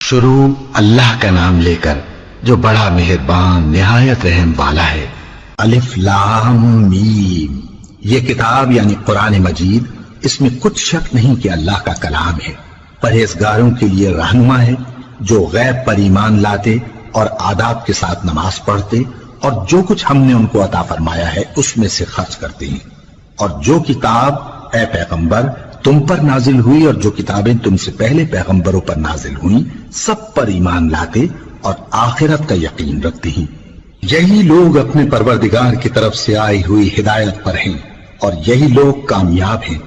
शुरू अल्लाह का नाम लेकर जो बड़ा मेहरबान निहायत रहम वाला है। अलिफ लाम मीम। ये किताब यानी कुरान मजीद, इसमें कुछ शक नहीं कि अल्लाह का कलाम है। परहेजगारों के लिए रहनुमा है जो गैब पर ईमान लाते और आदाब के साथ नमाज पढ़ते और जो कुछ हमने उनको अता फरमाया है उसमें से खर्च करते हैं। और जो किताब ए पैगंबर तुम पर नाजिल हुई और जो किताबें तुमसे पहले पैगंबरों पर नाजिल हुई सब पर ईमान लाते और आखिरत का यकीन रखते हैं। यही लोग अपने परवरदिगार की तरफ से आई हुई हिदायत पर हैं और यही लोग कामयाब हैं।